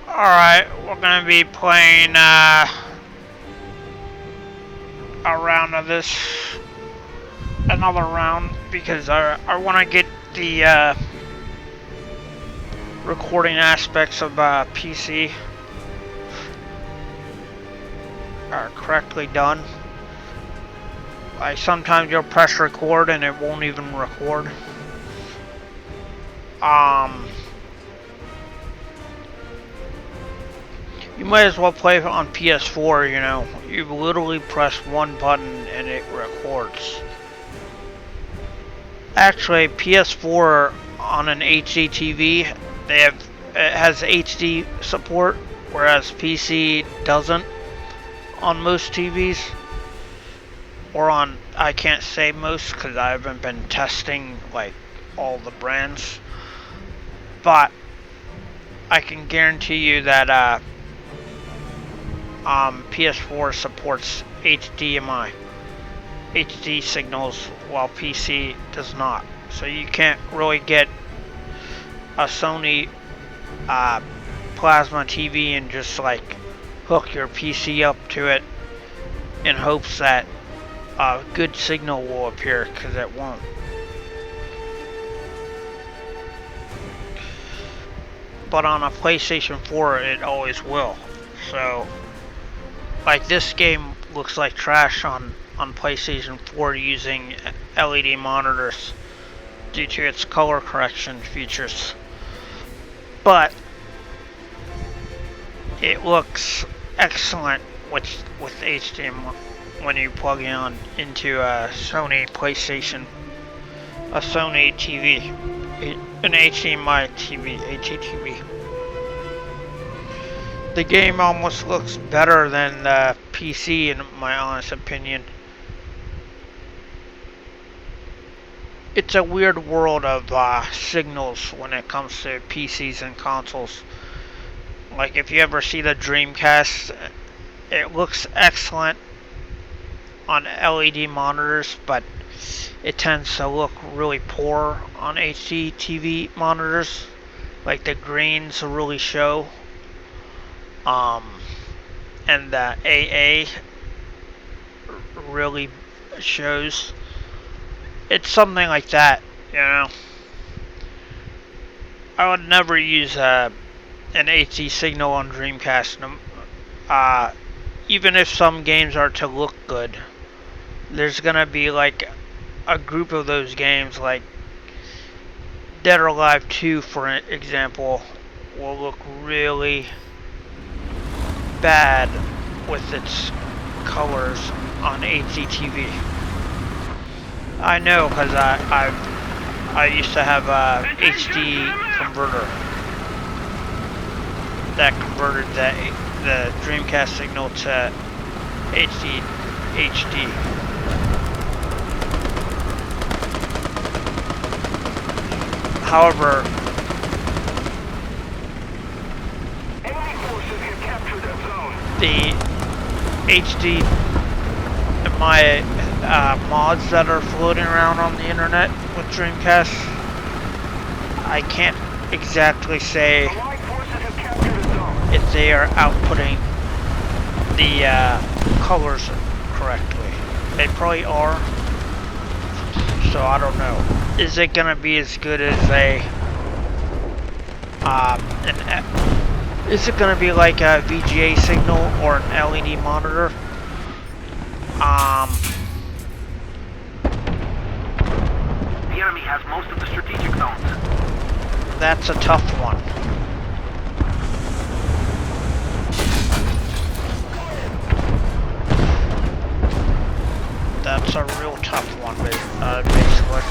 Alright, we're gonna be playing a round of this, another round, because I want to get the recording aspects of PC are correctly done. Like sometimes you'll press record and it won't even record. You might as well play it on PS4, you know. You literally press one button and it records. Actually, PS4 on an HD TV, it has HD support, whereas PC doesn't on most TVs. Or on, I can't say most because I haven't been testing like all the brands. But I can guarantee you that PS4 supports HDMI, HD signals, while PC does not. So you can't really get a Sony plasma TV and just like hook your PC up to it in hopes that a good signal will appear, because it won't. But on a PlayStation 4 it always will. So like this game looks like trash on PlayStation 4 using LED monitors due to its color correction features. But it looks excellent with HDMI when you plug it on into a Sony PlayStation, a Sony TV, an HDMI TV, HDTV. The game almost looks better than the PC in my honest opinion. It's a weird world of signals when it comes to PCs and consoles. Like if you ever see the Dreamcast, it looks excellent on LED monitors, but it tends to look really poor on HD TV monitors. Like the greens really show. And the AA really shows. It's something like that, you know. I would never use an HD signal on Dreamcast. Even if some games are to look good, there's gonna be like a group of those games, like Dead or Alive 2, for example, will look really bad with its colors on HD TV. I know, because I used to have a HD converter that converted the Dreamcast signal to HD. However, the HDMI mods that are floating around on the internet with Dreamcast, I can't exactly say if they are outputting the colors correctly. They probably are, so I don't know. Is it gonna be as good as is it gonna be like a VGA signal or an LED monitor? The enemy has most of the strategic zones. That's a tough one. That's a real tough one, basically.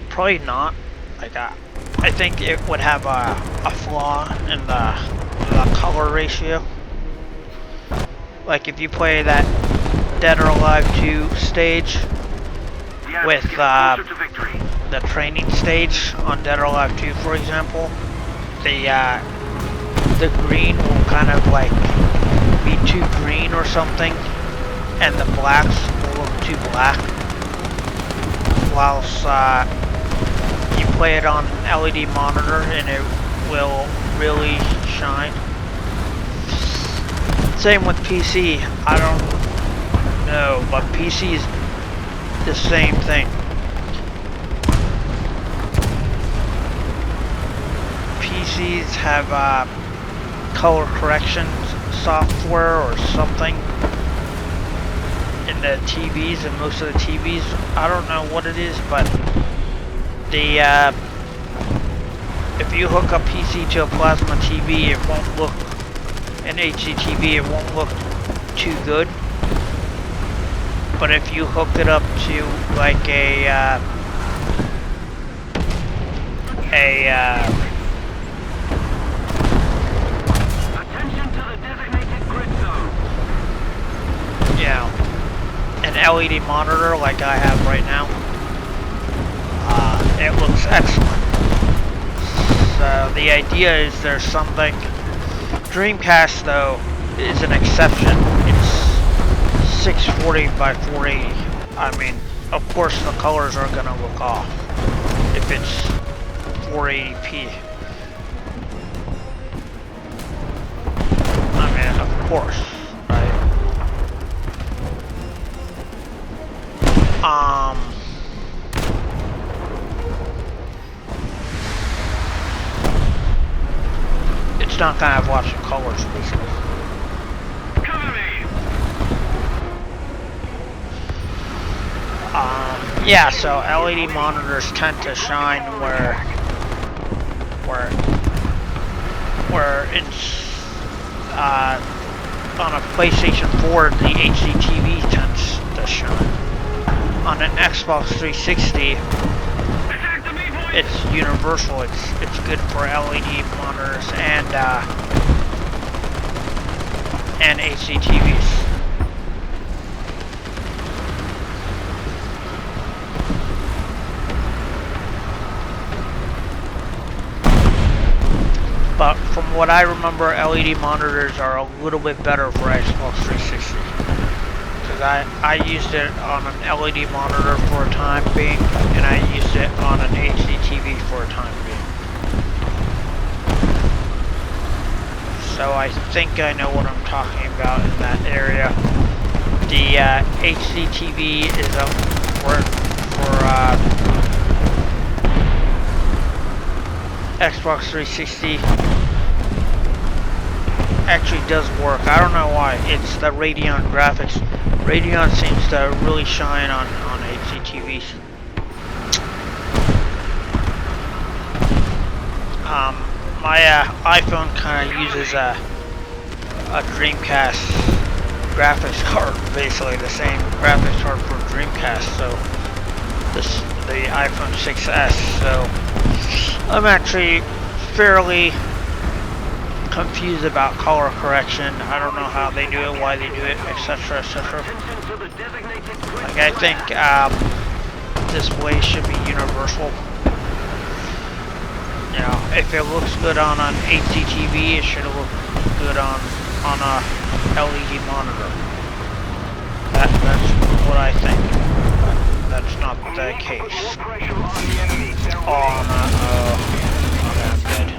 Probably not. Like, I think it would have a flaw in the color ratio. Like if you play that Dead or Alive 2 stage with the training stage on Dead or Alive 2, for example, the green will kind of like be too green or something, and the blacks will look too black, whilst play it on an LED monitor and it will really shine. Same with PC. I don't know, but PC is the same thing. PCs have color correction software or something in the TVs, and most of the TVs, I don't know what it is, but the if you hook a PC to a plasma TV, it won't look, an HDTV, it won't look too good. But if you hook it up to like a Attention to the designated grid zone. yeah, an LED monitor like I have right now, it looks excellent. So the idea is there's something. Dreamcast though is an exception. It's 640 by 480. I mean, of course the colors are gonna look off if it's 480p. I mean, of course, right? It's not gonna have lots of colors, basically. Cover me. Yeah, so LED monitors tend to shine where it's on a PlayStation 4 the HDTV tends to shine. On an Xbox 360 it's universal, it's good for LED monitors and HDTVs. But from what I remember, LED monitors are a little bit better for Xbox 360. Because I used it on an LED monitor for a time being, and I used it on an HDTV for a time being. So I think I know what I'm talking about in that area. The HDTV is for Xbox 360 actually does work. I don't know why. It's the Radeon graphics. Radeon seems to really shine on HDTVs. My iPhone kind of uses a Dreamcast graphics card, basically the same graphics card for Dreamcast. So the iPhone 6s. So I'm actually fairly confused about color correction. I don't know how they do it, why they do it, etc., etc. Like I think display should be universal. You know, if it looks good on an HDTV, it should look good on a LED monitor. That's what I think. But that's not the case. Oh, I'm good.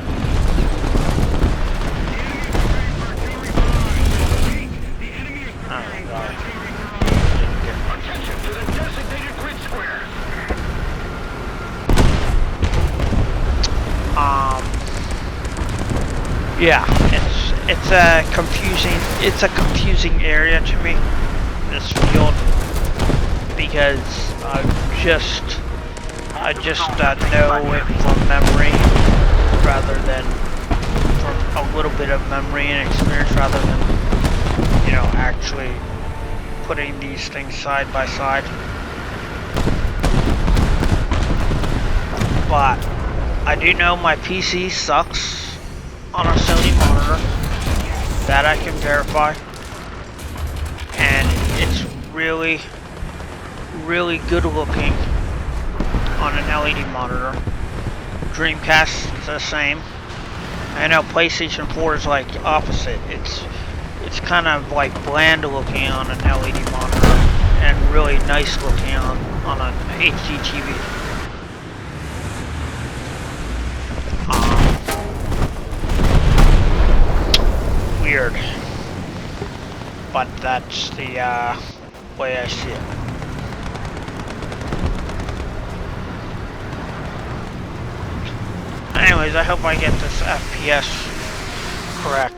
Oh god. Attention to the designated grid square. Yeah, it's a confusing area to me, this field, because I just know it from memory rather than from a little bit of memory and experience rather than, you know, actually putting these things side by side. But I do know my PC sucks on a Sony monitor. That I can verify. And it's really, really good looking on an LED monitor. Dreamcast is the same. I know PlayStation 4 is like opposite. It's kind of like bland looking on an LED monitor and really nice looking on an HDTV. weird. But that's the way I see it. Anyways, I hope I get this FPS correct.